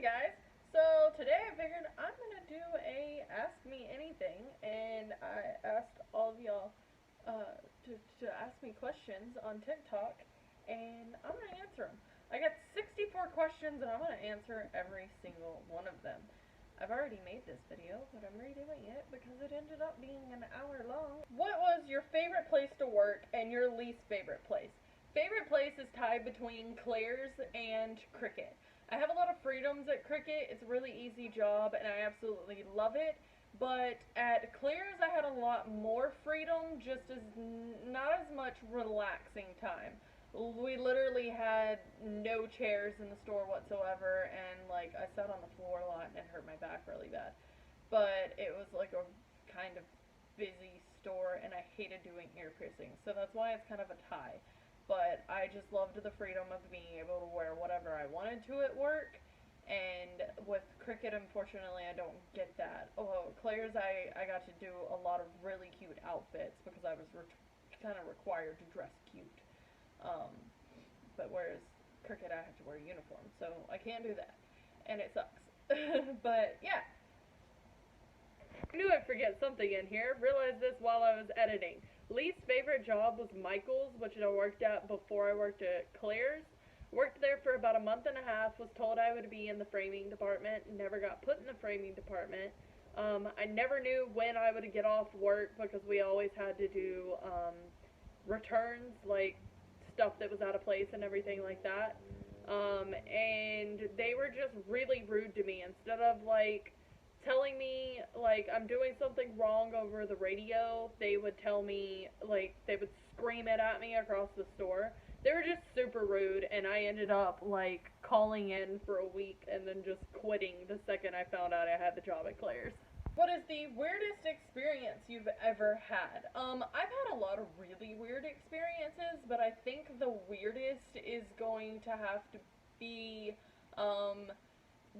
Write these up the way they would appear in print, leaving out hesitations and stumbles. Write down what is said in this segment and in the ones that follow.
Hey guys, so today I figured I'm gonna do a Ask Me Anything, and I asked all of y'all to ask me questions on TikTok, and I'm gonna answer them. I got 64 questions, and I'm gonna answer every single one of them. I've already made this video, but I'm redoing it because it ended up being an hour long. What was your favorite place to work and your least favorite place? Favorite place is tied between Claire's and Cricket. I have a lot of freedoms at Cricket. It's a really easy job, and I absolutely love it. But at Claire's, I had a lot more freedom, just as not as much relaxing time. We literally had no chairs in the store whatsoever, and like I sat on the floor a lot, and it hurt my back really bad. But it was like a kind of busy store, and I hated doing ear piercings, so that's why it's kind of a tie. But I just loved the freedom of being able to wear whatever I wanted to at work. And with Cricket, unfortunately, I don't get that. Although Claire's, I got to do a lot of really cute outfits because I was kind of required to dress cute. Um, but whereas Cricket, I have to wear a uniform, so I can't do that, and it sucks. But yeah, I knew I'd forget something in here. Realized this while I was editing. Least favorite job was Michael's, which I worked at before I worked at Claire's. Worked there for about a month and a half, was told I would be in the framing department, never got put in the framing department. I never knew when I would get off work because we always had to do returns, like stuff that was out of place and everything like that. And they were just really rude to me. Instead of like telling me like I'm doing something wrong over the radio, they would tell me, like, they would scream it at me across the store. They were just super rude, and I ended up like calling in for a week and then just quitting the second I found out I had the job at Claire's. What is the weirdest experience you've ever had? I've had a lot of really weird experiences, but I think the weirdest is going to have to be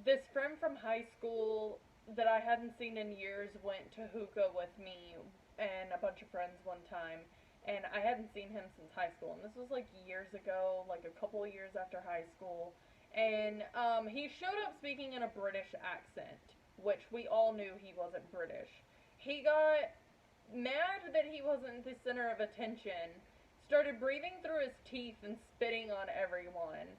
this friend from high school that I hadn't seen in years went to hookah with me and a bunch of friends one time, and I hadn't seen him since high school, and this was like years ago, like a couple of years after high school, and he showed up speaking in a British accent, which we all knew he wasn't British. He got mad that he wasn't the center of attention, started breathing through his teeth and spitting on everyone,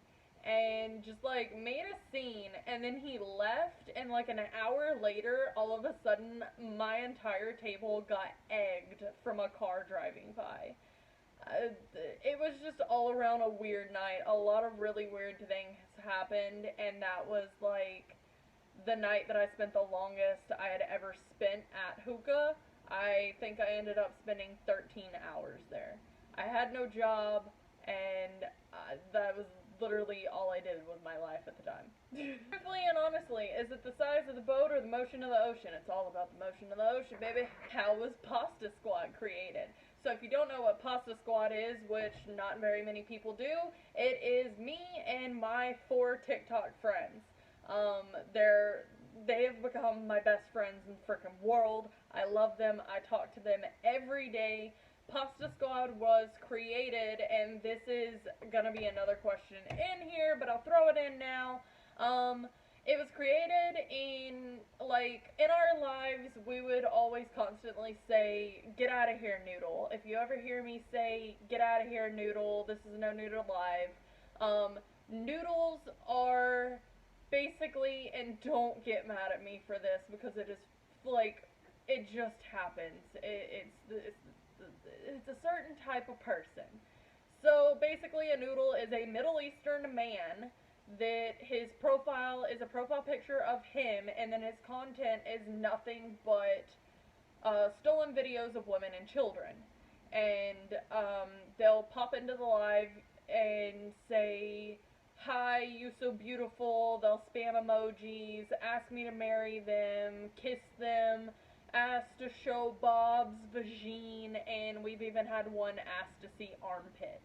and just like made a scene, and then he left, and like an hour later all of a sudden my entire table got egged from a car driving by. It was just all around a weird night. A lot of really weird things happened, and that was like the night that I spent the longest I had ever spent at hookah. I think I ended up spending 13 hours there. I had no job, and that was literally all I did with my life at the time. Truthfully and honestly, is it the size of the boat or the motion of the ocean? It's all about the motion of the ocean, baby. How was Pasta Squad created? So if you don't know what Pasta Squad is, which not very many people do, it is me and my 4 TikTok friends. They have become my best friends in the freaking world. I love them. I talk to them every day. Pasta Squad was created, and this is gonna be another question in here, but I'll throw it in now. It was created in, like, in our lives, we would always constantly say, "Get out of here, Noodle." If you ever hear me say, "Get out of here, Noodle," this is No Noodle Live. Noodles are basically, and don't get mad at me for this because it is, like, it just happens. It's a certain type of person. So basically, a noodle is a Middle Eastern man that his profile is a profile picture of him, and then his content is nothing but stolen videos of women and children. And they'll pop into the live and say, "Hi, you so beautiful." They'll spam emojis, ask me to marry them, kiss them, asked to show Bob's vagine, and we've even had one asked to see armpits.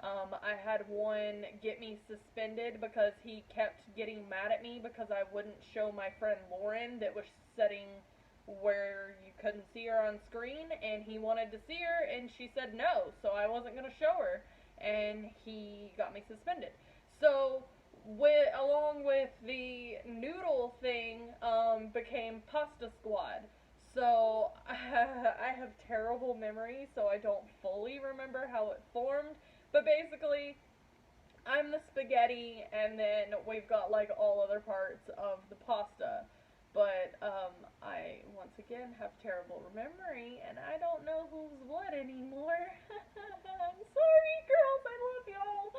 I had one get me suspended because he kept getting mad at me because I wouldn't show my friend Lauren that was sitting where you couldn't see her on screen, and he wanted to see her, and she said no, so I wasn't going to show her, and he got me suspended. So along with the noodle thing, became Pasta Squad. So I have terrible memory, so I don't fully remember how it formed. But basically, I'm the spaghetti, and then we've got like all other parts of the pasta. But I once again have terrible memory, and I don't know who's what anymore. I'm sorry, girls. I love y'all.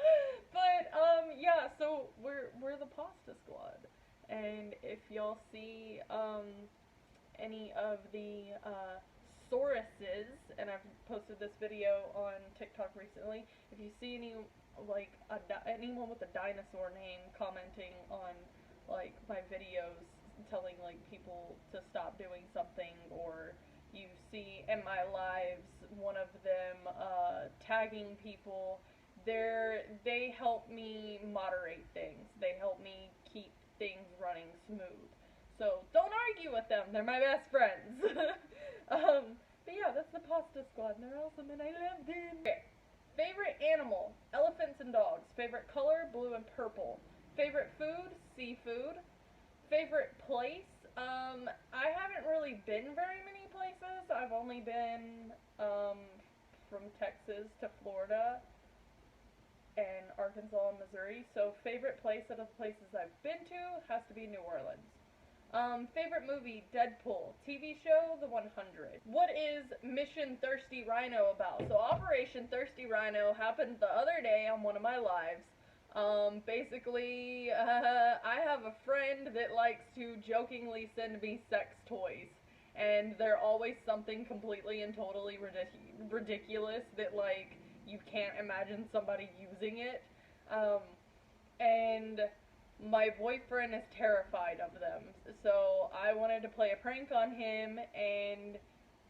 But yeah. So we're the Pasta Squad, and if y'all see any of the sauruses, and I've posted this video on TikTok recently. If you see any like anyone with a dinosaur name commenting on like my videos, telling like people to stop doing something, or you see in my lives one of them tagging people, they help me moderate things. They help me keep things running smooth. So don't argue with them. They're my best friends. But yeah, that's the Pasta Squad, and they're awesome, and I love them. Okay. Favorite animal, elephants and dogs. Favorite color, blue and purple. Favorite food, seafood. Favorite place, I haven't really been very many places. I've only been from Texas to Florida and Arkansas and Missouri. So favorite place out of the places I've been to has to be New Orleans. Favorite movie, Deadpool. TV show, The 100. What is Mission Thirsty Rhino about? So Operation Thirsty Rhino happened the other day on one of my lives. Basically, I have a friend that likes to jokingly send me sex toys. And they're always something completely and totally ridiculous that, like, you can't imagine somebody using it. And my boyfriend is terrified of them, so I wanted to play a prank on him, and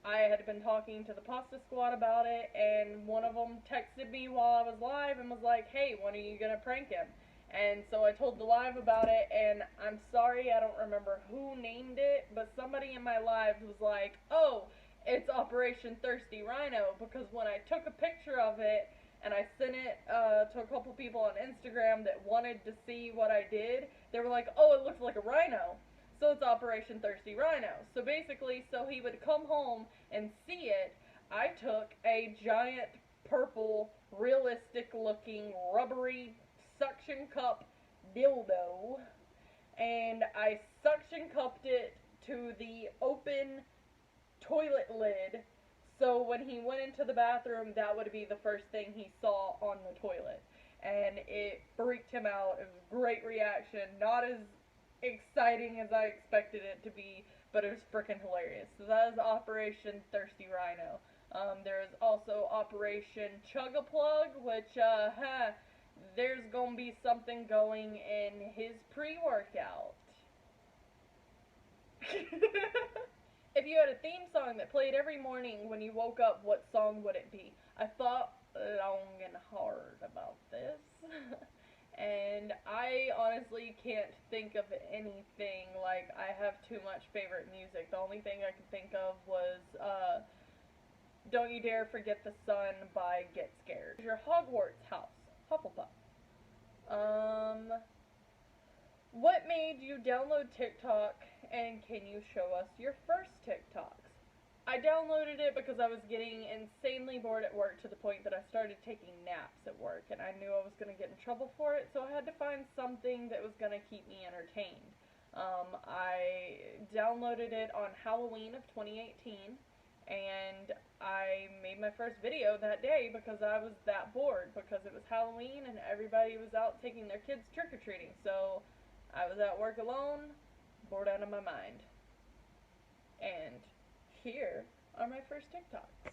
I had been talking to the Pasta Squad about it, and one of them texted me while I was live and was like, hey, when are you gonna prank him? And so I told the live about it, and I'm sorry, I don't remember who named it, but somebody in my live was like, oh, it's Operation Thirsty Rhino, because when I took a picture of it, and I sent it to a couple people on Instagram that wanted to see what I did, they were like, oh, it looks like a rhino. So it's Operation Thirsty Rhino. So basically, so he would come home and see it, I took a giant purple, realistic looking, rubbery suction cup dildo, and I suction cupped it to the open toilet lid. So when he went into the bathroom, that would be the first thing he saw on the toilet. And it freaked him out. It was a great reaction. Not as exciting as I expected it to be, but it was freaking hilarious. So that is Operation Thirsty Rhino. There is also Operation Chug-a-Plug, which, there's gonna be something going in his pre-workout. If you had a theme song that played every morning when you woke up, what song would it be? I thought long and hard about this. And I honestly can't think of anything. Like, I have too much favorite music. The only thing I could think of was Don't You Dare Forget the Sun by Get Scared. Your Hogwarts house, Hufflepuff. What made you download TikTok, and can you show us your first TikToks? I downloaded it because I was getting insanely bored at work to the point that I started taking naps at work, and I knew I was going to get in trouble for it, so I had to find something that was going to keep me entertained. I downloaded it on Halloween of 2018, and I made my first video that day because I was that bored, because it was Halloween and everybody was out taking their kids trick-or-treating, so I was at work alone, bored out of my mind. And here are my first TikToks.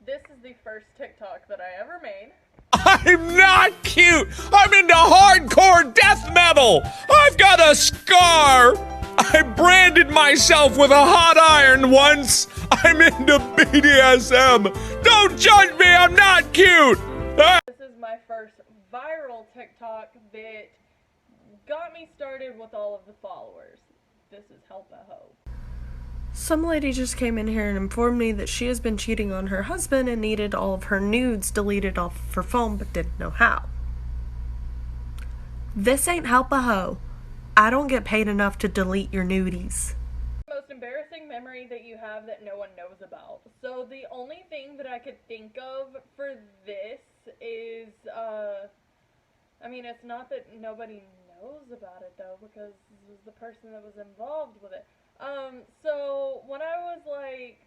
This is the first TikTok that I ever made. I'm not cute! I'm into hardcore death metal! I've got a scar! I branded myself with a hot iron once! I'm into BDSM! Don't judge me, I'm not cute! This is my first viral TikTok that got me started with all of the followers. This is Help a Hoe. Some lady just came in here and informed me that she has been cheating on her husband and needed all of her nudes deleted off of her phone but didn't know how. This ain't help a hoe. I don't get paid enough to delete your nudies. Most embarrassing memory that you have that no one knows about. So the only thing that I could think of for this is, I mean, it's not that nobody knows about it though, because this was the person that was involved with it. So when I was like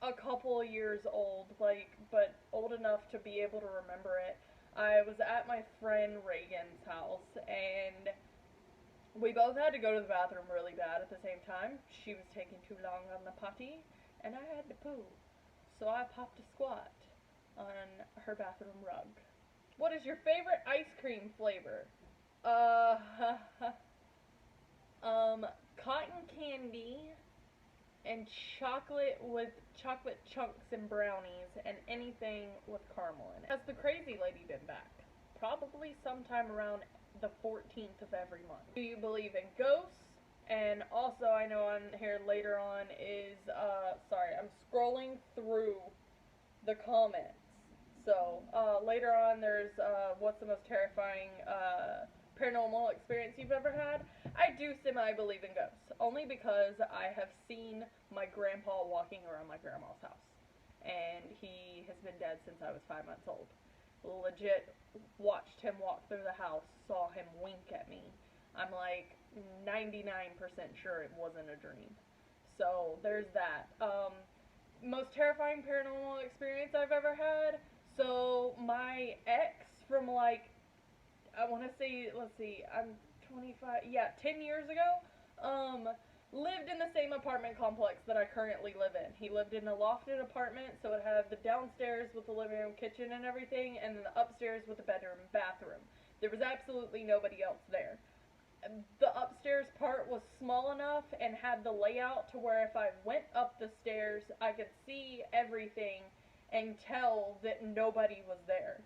a couple of years old, like, but old enough to be able to remember it, I was at my friend Reagan's house, and we both had to go to the bathroom really bad at the same time. She was taking too long on the potty, and I had to poo. So I popped a squat on her bathroom rug. What is your favorite ice cream flavor? Uh, cotton candy and chocolate with chocolate chunks and brownies and anything with caramel in it. Has the crazy lady been back? Probably sometime around the 14th of every month. Do you believe in ghosts? And also, I know on here later on is, sorry, I'm scrolling through the comments. So, later on there's, what's the most terrifying, paranormal experience you've ever had? I do semi-believe in ghosts, only because I have seen my grandpa walking around my grandma's house. And he has been dead since I was 5 months old. Legit watched him walk through the house, saw him wink at me. I'm like 99% sure it wasn't a dream. So there's that. Most terrifying paranormal experience I've ever had. So my ex from like, I want to say, let's see, I'm 25, yeah, 10 years ago, lived in the same apartment complex that I currently live in. He lived in a lofted apartment, so it had the downstairs with the living room, kitchen, and everything, and then the upstairs with the bedroom and bathroom. There was absolutely nobody else there. The upstairs part was small enough and had the layout to where if I went up the stairs, I could see everything and tell that nobody was there.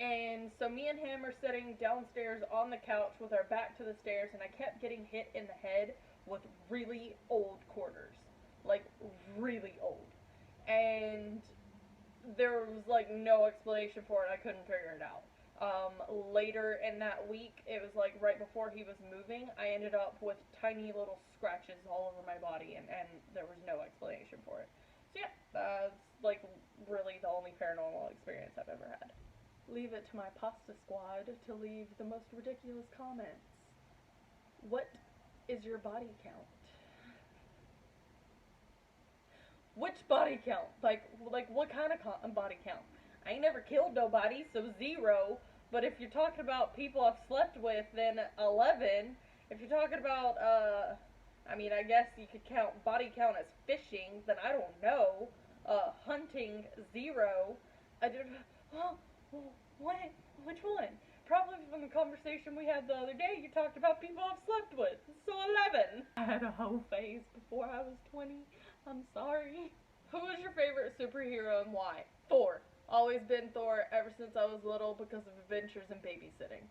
And so me and him are sitting downstairs on the couch with our back to the stairs, and I kept getting hit in the head with really old quarters. Like, really old. And there was, like, no explanation for it. I couldn't figure it out. Later in that week, it was, like, right before he was moving, I ended up with tiny little scratches all over my body, and there was no explanation for it. So, yeah, that's, like, really the only paranormal experience I've ever had. Leave it to my pasta squad to leave the most ridiculous comments. What is your body count? Which body count? Like what kind of body count? I ain't never killed nobody, so 0. But if you're talking about people I've slept with, then 11. If you're talking about, I mean, I guess you could count body count as fishing, then I don't know. Hunting, 0. I did, oh, what? Which one? Probably from the conversation we had the other day, you talked about people I've slept with. So 11. I had a hoe phase before I was 20. I'm sorry. Who is your favorite superhero and why? Thor. Always been Thor ever since I was little because of adventures and babysitting.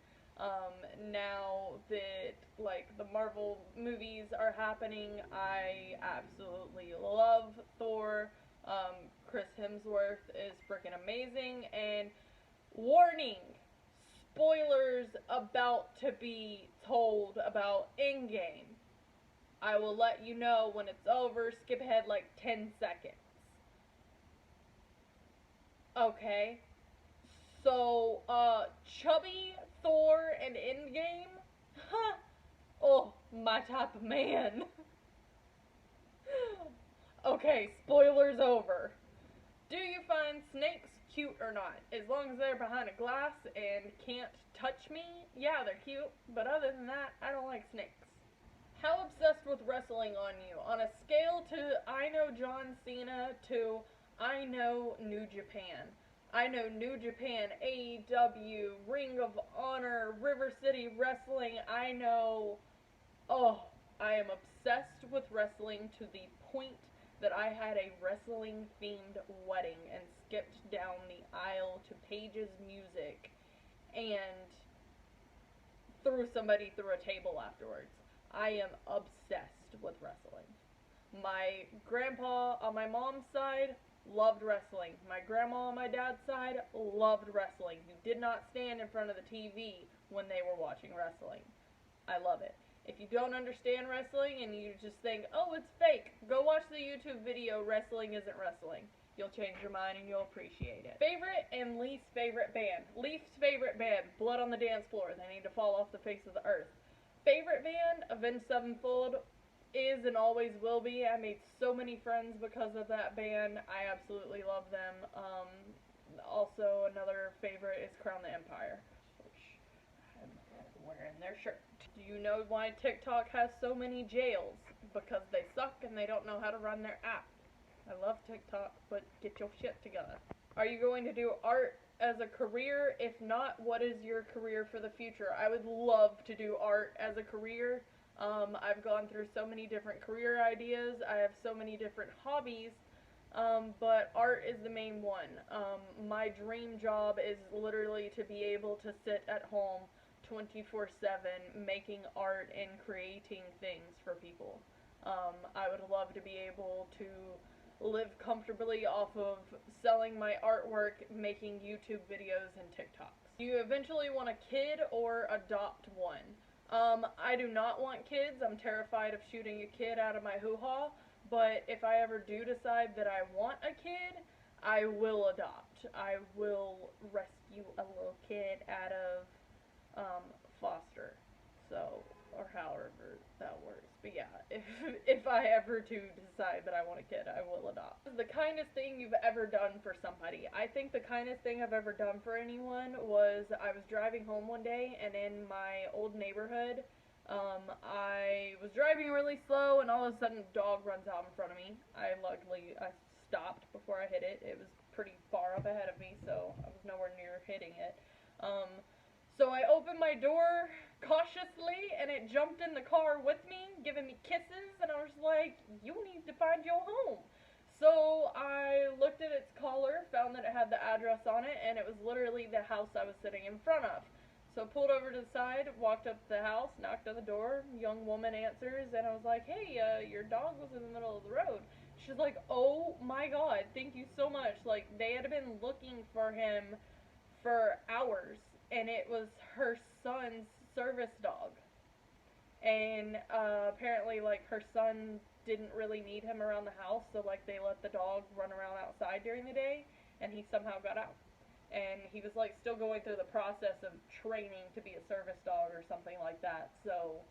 Now that, like, the Marvel movies are happening, I absolutely love Thor. Chris Hemsworth is freaking amazing, and warning! Spoilers about to be told about Endgame. I will let you know when it's over. Skip ahead like 10 seconds. Okay. So, Chubby, Thor, and Endgame? Huh. Oh, my type of man. Okay, spoilers over. Do you find snakes cute or not? As long as they're behind a glass and can't touch me, yeah, they're cute. But other than that, I don't like snakes. How obsessed with wrestling are you? On a scale to I know John Cena to I know New Japan. I know New Japan, AEW, Ring of Honor, River City Wrestling. I know, oh, I am obsessed with wrestling to the point that I had a wrestling themed wedding and skipped down the aisle to Paige's music and threw somebody through a table afterwards. I am obsessed with wrestling. My grandpa on my mom's side, loved wrestling. My grandma on my dad's side loved wrestling. You did not stand in front of the TV when they were watching wrestling. I love it. If you don't understand wrestling and you just think, oh, it's fake, go watch the YouTube video, Wrestling Isn't Wrestling. You'll change your mind and you'll appreciate it. Favorite and least favorite band. Least favorite band, Blood on the Dance Floor. They need to fall off the face of the earth. Favorite band, Avenged Sevenfold, is and always will be. I made so many friends because of that band. I absolutely love them. Also, another favorite is Crown the Empire, which I'm wearing their shirt. Do you know why Tick-Tock has so many jails? Because they suck and they don't know how to run their app. I love Tick-Tock, but get your shit together. Are you going to do art as a career? If not, what is your career for the future? I would love to do art as a career. I've gone through so many different career ideas. I have so many different hobbies, but art is the main one. My dream job is literally to be able to sit at home 24/7 making art and creating things for people. I would love to be able to live comfortably off of selling my artwork, making YouTube videos and TikToks. Do you eventually want a kid or adopt one? I do not want kids. I'm terrified of shooting a kid out of my hoo-ha, but if I ever do decide that I want a kid, I will adopt. I will rescue a little kid out of foster, so, or however that works. But yeah, if I ever do decide that I want a kid, I will adopt. The kindest thing you've ever done for somebody. I think the kindest thing I've ever done for anyone was I was driving home one day, and in my old neighborhood, I was driving really slow, and all of a sudden a dog runs out in front of me. I stopped before I hit it. It was pretty far up ahead of me, so I was nowhere near hitting it. So I opened my door cautiously, and it jumped in the car with me, giving me kisses, and I was like, you need to find your home. So I looked at its collar, found that it had the address on it, and it was literally the house I was sitting in front of. So pulled over to the side, walked up to the house, knocked on the door, young woman answers, and I was like, hey, your dog was in the middle of the road. She's like, oh my god, thank you so much. Like, they had been looking for him for hours, and it was her son's service dog. And apparently, like, her son didn't really need him around the house, so, like, they let the dog run around outside during the day, and he somehow got out. And he was, like, still going through the process of training to be a service dog or something like that, so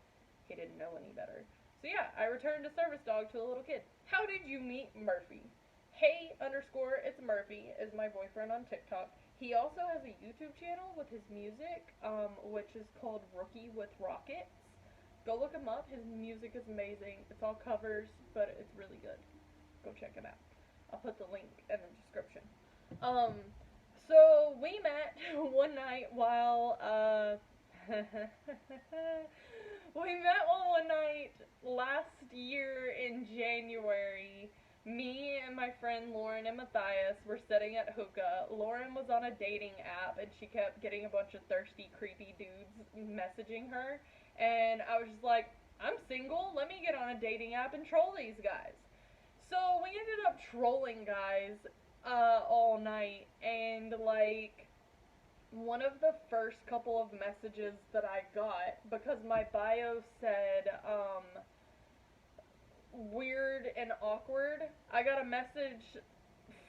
he didn't know any better. So yeah, I returned a service dog to a little kid. How did you meet Murphy? Hey_it's Murphy is my boyfriend on TikTok. He also has a YouTube channel with his music, which is called Rookie with Rockets. Go look him up. His music is amazing. It's all covers, but it's really good. Go check it out. I'll put the link in the description. So we met one night while, we met one night last year in January. Me and my friend Lauren and Matthias were sitting at hookah. Lauren was on a dating app, and she kept getting a bunch of thirsty, creepy dudes messaging her. And I was just like, I'm single, let me get on a dating app and troll these guys. So we ended up trolling guys all night, and like, one of the first couple of messages that I got, because my bio said, weird and awkward, I got a message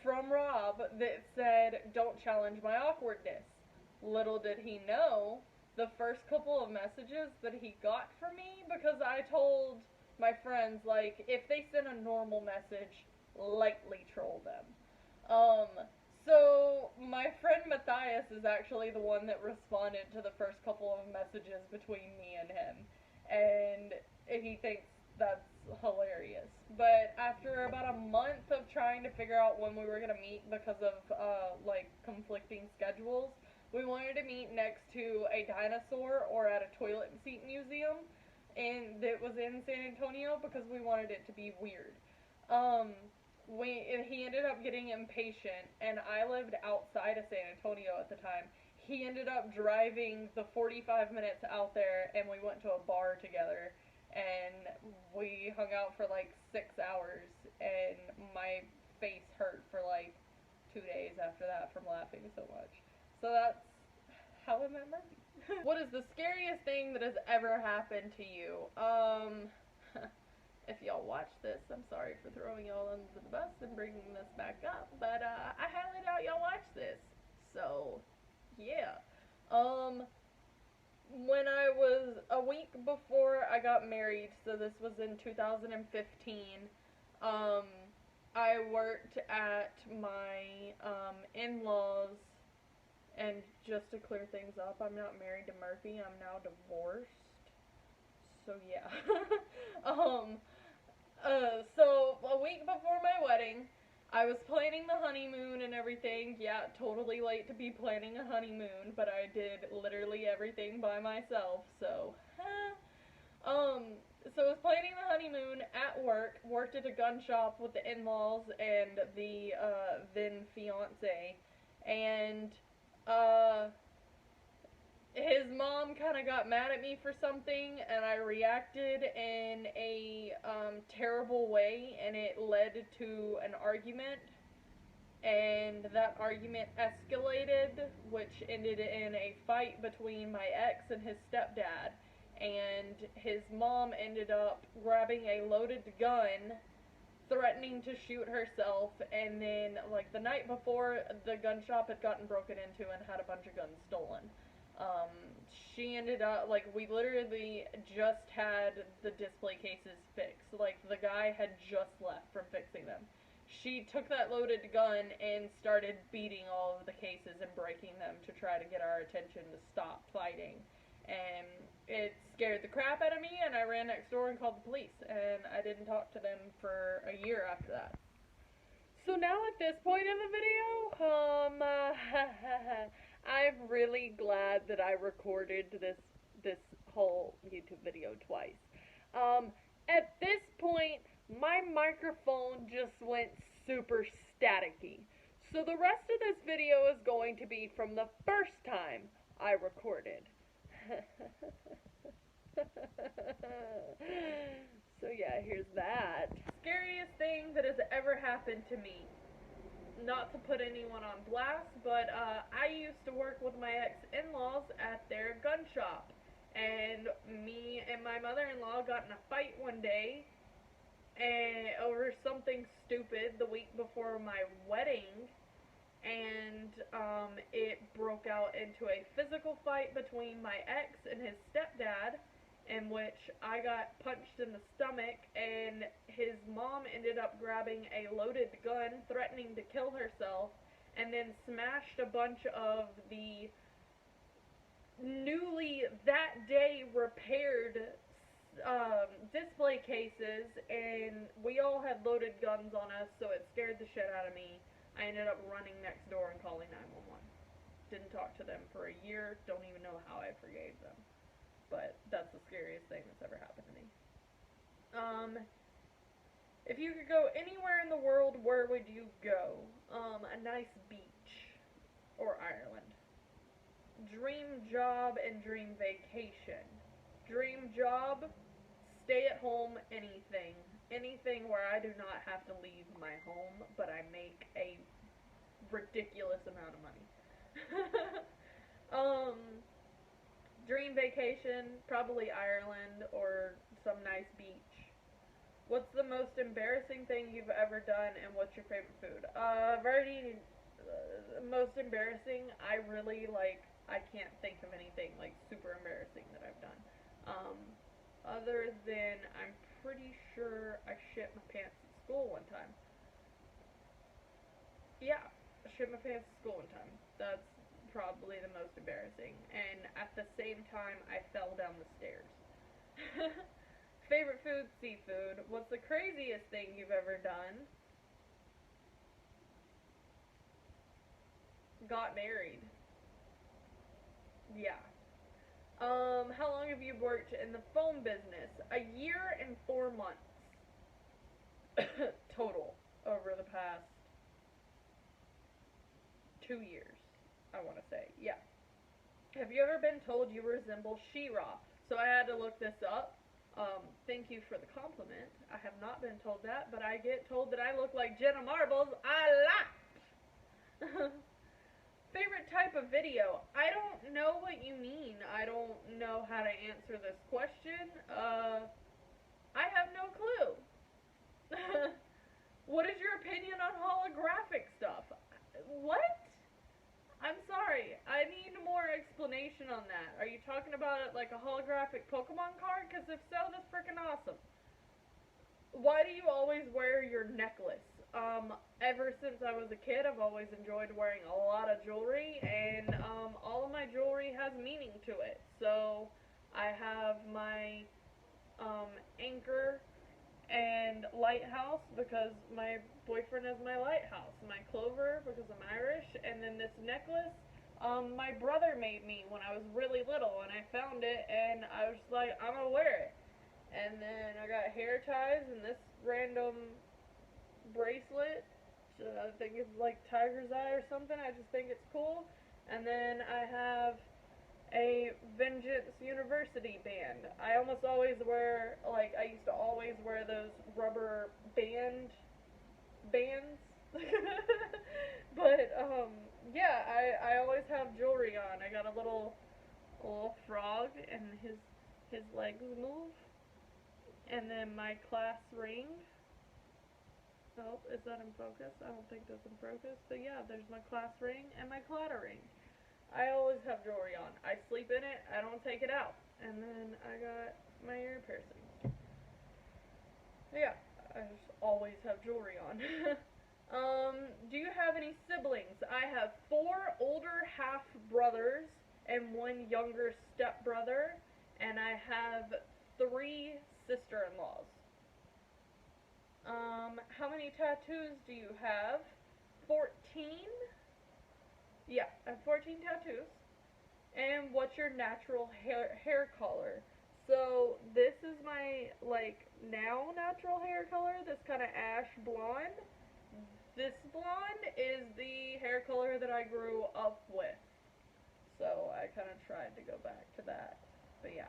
from Rob that said, don't challenge my awkwardness. Little did he know the first couple of messages that he got from me, because I told my friends, like, if they send a normal message, lightly troll them. So my friend Matthias is actually the one that responded to the first couple of messages between me and him, and he thinks that's hilarious. But after about a month of trying to figure out when we were gonna meet because of like conflicting schedules, we wanted to meet next to a dinosaur or at a toilet seat museum, and that was in San Antonio, because we wanted it to be weird. He ended up getting impatient, and I lived outside of San Antonio at the time. He ended up driving the 45 minutes out there, and we went to a bar together, and we hung out for like 6 hours, and my face hurt for like 2 days after that from laughing so much. So that's how I met Murphy. What is the scariest thing that has ever happened to you? If y'all watch this, I'm sorry for throwing y'all under the bus and bringing this back up, but I highly doubt y'all watch this. So, yeah. When I was a week before I got married, so this was in 2015, I worked at my in-laws, and just to clear things up, I'm not married to Murphy, I'm now divorced. So yeah. So a week before my wedding, I was planning the honeymoon and everything. Yeah, totally late to be planning a honeymoon, but I did literally everything by myself, so, so I was planning the honeymoon at work, worked at a gun shop with the in-laws and the, then fiance, and, his mom kind of got mad at me for something, and I reacted in a terrible way, and it led to an argument, and that argument escalated, which ended in a fight between my ex and his stepdad, and his mom ended up grabbing a loaded gun, threatening to shoot herself, and then, like, the night before, the gun shop had gotten broken into and had a bunch of guns stolen. She ended up, like, we literally just had the display cases fixed. Like, the guy had just left from fixing them. She took that loaded gun and started beating all of the cases and breaking them to try to get our attention to stop fighting. And it scared the crap out of me, and I ran next door and called the police, and I didn't talk to them for a year after that. So now at this point in the video, I'm really glad that I recorded this whole YouTube video twice. At this point, my microphone just went super staticky. So the rest of this video is going to be from the first time I recorded. So yeah, here's that. Scariest thing that has ever happened to me. Not to put anyone on blast, but I used to work with my ex-in-laws at their gun shop, and me and my mother-in-law got in a fight one day and over something stupid the week before my wedding, and it broke out into a physical fight between my ex and his stepdad, in which I got punched in the stomach, and his mom ended up grabbing a loaded gun, threatening to kill herself, and then smashed a bunch of the newly that day repaired display cases, and we all had loaded guns on us, so it scared the shit out of me. I ended up running next door and calling 911. Didn't talk to them for a year, don't even know how I forgave them. But that's the scariest thing that's ever happened to me. If you could go anywhere in the world, where would you go? A nice beach. Or Ireland. Dream job and dream vacation. Dream job, stay at home, anything. Anything where I do not have to leave my home, but I make a ridiculous amount of money. Dream vacation, probably Ireland or some nice beach. What's the most embarrassing thing you've ever done, and what's your favorite food? Most embarrassing, I can't think of anything, like, super embarrassing that I've done. Other than, I'm pretty sure I shit my pants at school one time. Yeah, I shit my pants at school one time. That's probably the most embarrassing, and at the same time, I fell down the stairs. Favorite food, seafood. What's the craziest thing you've ever done? Got married. Yeah. How long have you worked in the phone business? A year and 4 months. Total. Over the past 2 years, I want to say. Yeah. Have you ever been told you resemble She-Ra? So I had to look this up. Thank you for the compliment. I have not been told that, but I get told that I look like Jenna Marbles a lot. Favorite type of video? I don't know what you mean. I don't know how to answer this question. I have no clue. What is your opinion on holographic stuff? What? I'm sorry. I need more explanation on that. Are you talking about it like a holographic Pokemon card? Because if so, that's freaking awesome. Why do you always wear your necklace? Ever since I was a kid, I've always enjoyed wearing a lot of jewelry, and all of my jewelry has meaning to it. So I have my anchor and lighthouse because my boyfriend is my lighthouse, my clover because I'm Irish, and then this necklace my brother made me when I was really little, and I found it, and I was just like, I'm gonna wear it. And then I got hair ties and this random bracelet. I think it's like tiger's eye or something. I just think it's cool. And then I have a Vengeance University band. I almost always wear, like, I used to always wear those rubber bands. But, yeah, I always have jewelry on. I got a little frog, and his legs move. And then my class ring. Oh, is that in focus? I don't think that's in focus. But yeah, there's my class ring and my clatter ring. I always have jewelry on. I sleep in it. I don't take it out. And then I got my ear piercing. Yeah, I just always have jewelry on. Do you have any siblings? I have 4 older half brothers and 1 younger stepbrother, and I have 3 sister-in-laws. How many tattoos do you have? 14? Yeah, I have 14 tattoos. And what's your natural hair color? So this is my, like, now natural hair color, this kind of ash blonde. This blonde is the hair color that I grew up with. So I kind of tried to go back to that. But yeah.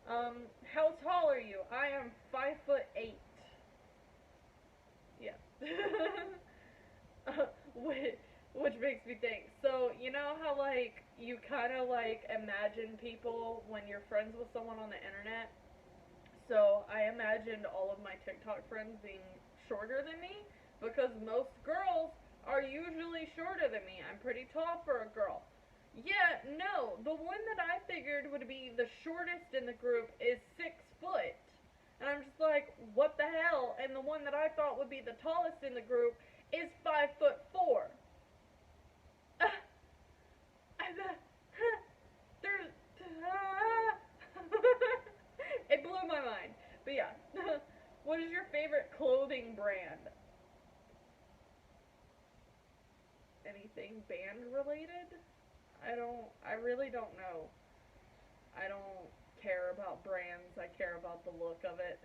How tall are you? I am 5'8". Yeah. Which makes me think. So, you know how, like, you kind of, like, imagine people when you're friends with someone on the internet? So, I imagined all of my TikTok friends being shorter than me, because most girls are usually shorter than me. I'm pretty tall for a girl. Yeah, no, the one that I figured would be the shortest in the group is 6 foot. And I'm just like, what the hell? And the one that I thought would be the tallest in the group is 5'4". There's, it blew my mind. But yeah, what is your favorite clothing brand? Anything band related? I really don't know. I don't care about brands. I care about the look of it.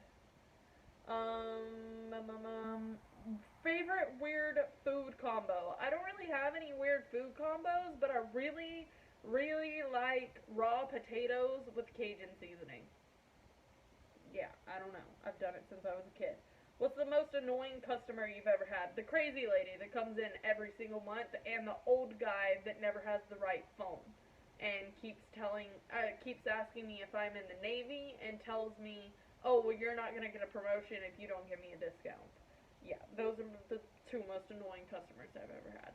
Favorite weird food combo. I don't really have any weird food combos, but I really, really like raw potatoes with Cajun seasoning. Yeah, I don't know. I've done it since I was a kid. What's the most annoying customer you've ever had? The crazy lady that comes in every single month, and the old guy that never has the right phone, and keeps asking me if I'm in the Navy, and tells me, oh, well, you're not gonna get a promotion if you don't give me a discount. Yeah, those are the 2 most annoying customers I've ever had.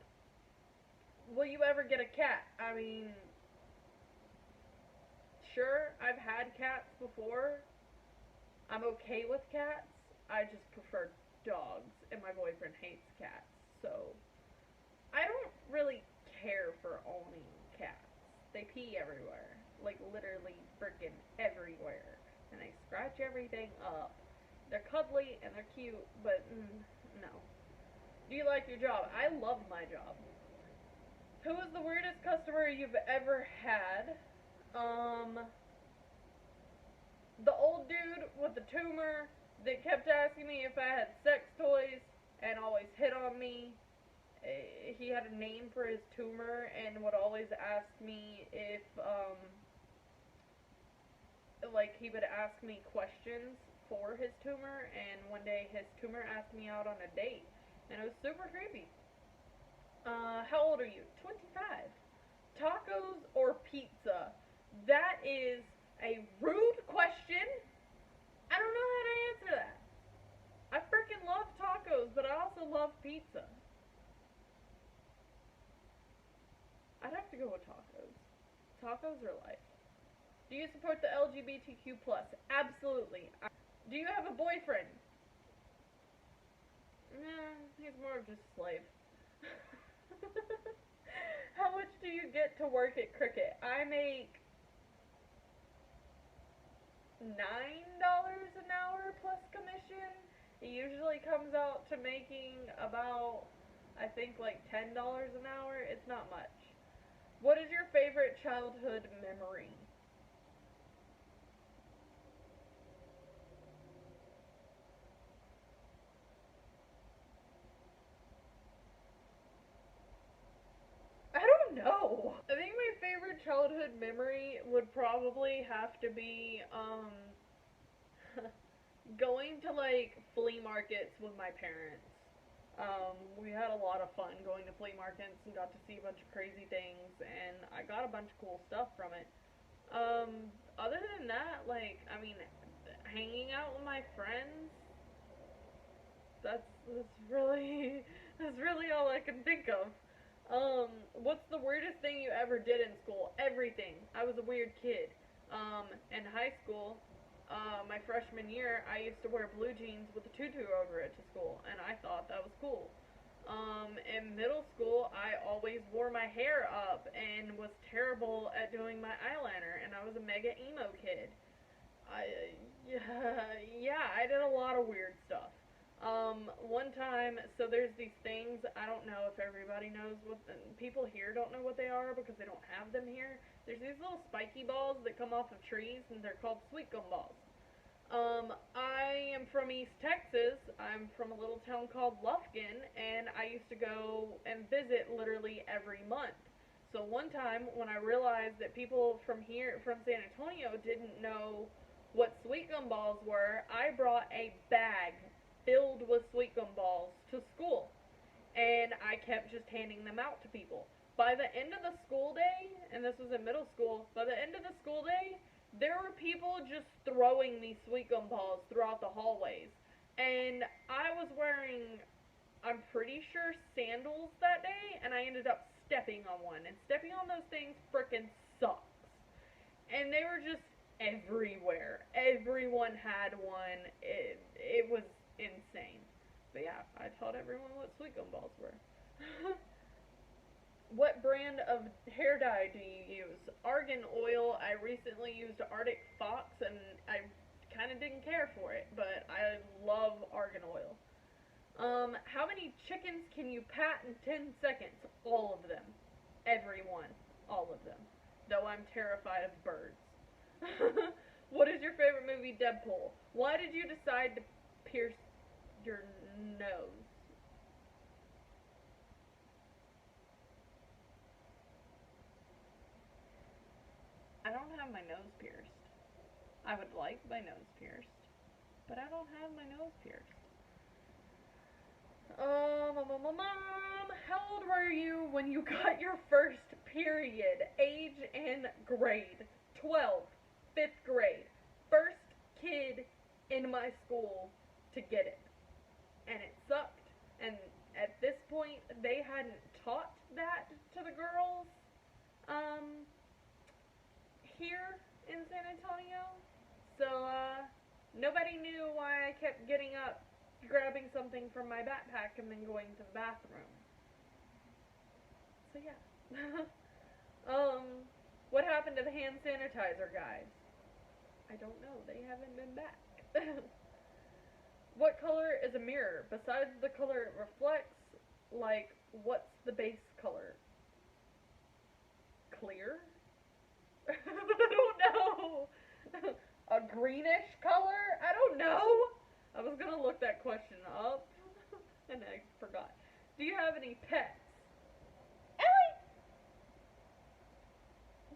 Will you ever get a cat? I mean, sure, I've had cats before. I'm okay with cats. I just prefer dogs, and my boyfriend hates cats. So, I don't really care for owning cats. They pee everywhere. Like, literally freaking everywhere. And they scratch everything up. They're cuddly and they're cute, but no. Do you like your job? I love my job. Who is the weirdest customer you've ever had? The old dude with the tumor that kept asking me if I had sex toys and always hit on me. He had a name for his tumor and would always ask me if like, he would ask me questions for his tumor, and one day his tumor asked me out on a date, and it was super creepy. How old are you? 25. Tacos or pizza? That is a rude question. I don't know how to answer that. I freaking love tacos, but I also love pizza. I'd have to go with tacos. Tacos are life. Do you support the LGBTQ plus? Absolutely. Do you have a boyfriend? Nah, he's more of just a slave. How much do you get to work at Cricket? I make $9 an hour plus commission. It usually comes out to making about, I think, like $10 an hour. It's not much. What is your favorite childhood memory? I don't know. I think my favorite childhood memory would probably have to be, going to, like, flea markets with my parents. We had a lot of fun going to flea markets and got to see a bunch of crazy things, and I got a bunch of cool stuff from it. Other than that, like, I mean, hanging out with my friends, that's really, that's really all I can think of. What's the weirdest thing you ever did in school? Everything. I was a weird kid. In high school, my freshman year, I used to wear blue jeans with a tutu over it to school, and I thought that was cool. In middle school, I always wore my hair up and was terrible at doing my eyeliner, and I was a mega emo kid. Yeah, I did a lot of weird stuff. One time, so there's these things, I don't know if everybody knows what, people here don't know what they are because they don't have them here. There's these little spiky balls that come off of trees, and they're called sweet gum balls. I am from East Texas. I'm from a little town called Lufkin, and I used to go and visit literally every month. So one time, when I realized that people from here, from San Antonio, didn't know what sweet gum balls were, I brought a bag filled with sweet gum balls to school, and I kept just handing them out to people. By the end of the school day, and this was in middle school, by the end of the school day, there were people just throwing these sweet gum balls throughout the hallways. And I was wearing, I'm pretty sure, sandals that day, and I ended up stepping on one. And stepping on those things frickin' sucks. And they were just everywhere. Everyone had one. It was insane. But yeah, I taught everyone what sweet gum balls were. What brand of hair dye do you use? Argan oil. I recently used Arctic Fox, and I kind of didn't care for it, but I love argan oil. How many chickens can you pat in 10 seconds? All of them. Every one. All of them. Though I'm terrified of birds. What is your favorite movie? Deadpool. Why did you decide to pierce your nose? I don't have my nose pierced. I would like my nose pierced, but I don't have my nose pierced. How old were you when you got your first period? Age and grade. 12. 5th grade. First kid in my school to get it. And it sucked. And at this point, they hadn't taught that to the girls, here in San Antonio. So, nobody knew why I kept getting up, grabbing something from my backpack, and then going to the bathroom. So, yeah. What happened to the hand sanitizer guys? I don't know. They haven't been back. What color is a mirror? Besides the color it reflects, like, what's the base color? Clear? I don't know. A greenish color? I don't know. I was gonna look that question up, and I forgot. Do you have any pets? Ellie!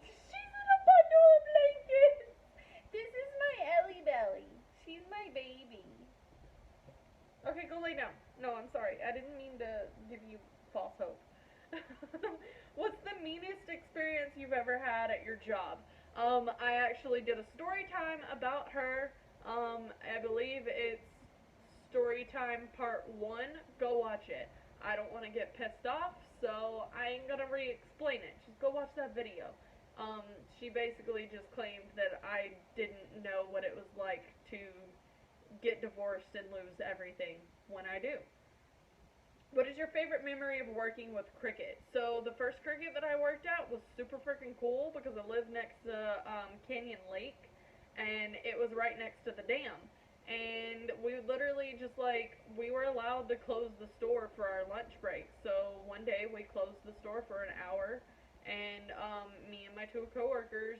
She's in a bundle of blankets! This is Okay, go lay down. No, I'm sorry. I didn't mean to give you false hope. What's the meanest experience you've ever had at your job? I actually did a story time about her. I believe it's story time part 1. Go watch it. I don't want to get pissed off, so I ain't gonna re-explain it. Just go watch that video. She basically just claimed that I didn't know what it was like to get divorced and lose everything when I do. What is your favorite memory of working with cricket? So the first cricket that I worked at was super freaking cool because I lived next to Canyon Lake, and it was right next to the dam. And we literally just like we were allowed to close the store for our lunch break. So one day we closed the store for an hour, and me and my two coworkers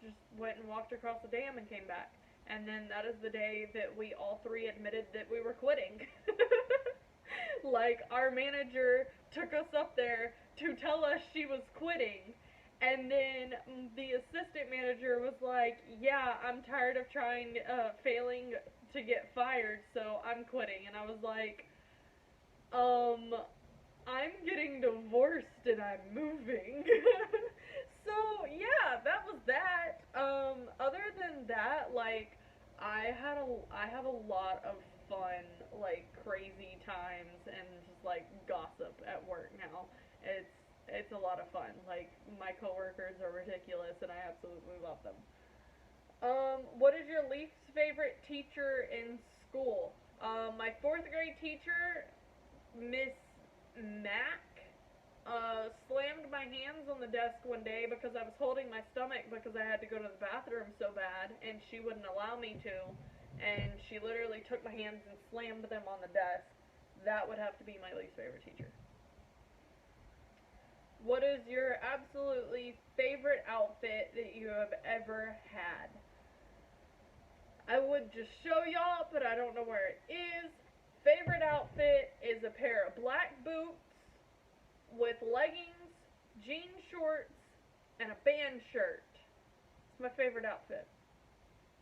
just went and walked across the dam and came back. And then that is the day that we all three admitted that we were quitting. Like, our manager took us up there to tell us she was quitting. And then the assistant manager was like, yeah, I'm tired of failing to get fired, so I'm quitting. And I was like, I'm getting divorced and I'm moving. So, yeah, that was that. Other than that, like, I have a lot of fun, like, crazy times and just, like, gossip at work now. It's a lot of fun. Like, my coworkers are ridiculous and I absolutely love them. What is your least favorite teacher in school? My 4th grade teacher, Miss Mac, slammed my hands on the desk one day because I was holding my stomach because I had to go to the bathroom so bad, and she wouldn't allow me to, and she literally took my hands and slammed them on the desk. That would have to be my least favorite teacher. What is your absolutely favorite outfit that you have ever had? I would just show y'all, but I don't know where it is. Favorite outfit is a pair of black boots with leggings, jean shorts, and a band shirt. It's my favorite outfit.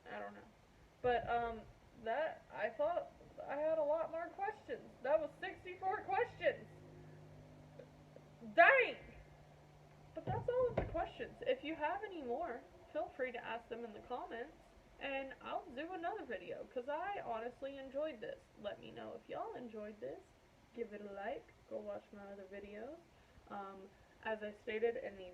I don't know. But, that, I thought I had a lot more questions. That was 64 questions. Dang! But that's all of the questions. If you have any more, feel free to ask them in the comments, and I'll do another video, because I honestly enjoyed this. Let me know if y'all enjoyed this. Give it a like. Go watch my other videos. As I stated in the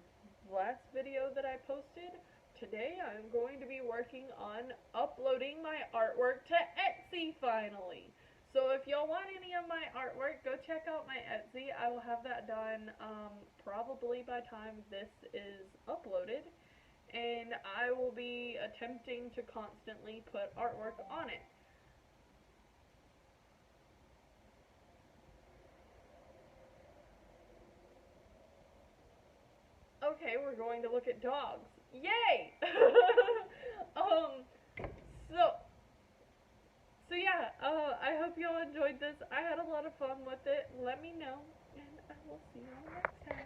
last video that I posted, today I'm going to be working on uploading my artwork to Etsy finally. So if y'all want any of my artwork, go check out my Etsy. I will have that done probably by the time this is uploaded. And I will be attempting to constantly put artwork on it. Okay, we're going to look at dogs. Yay! um, so, so yeah, I hope y'all enjoyed this. I had a lot of fun with it. Let me know, and I will see you on the next time.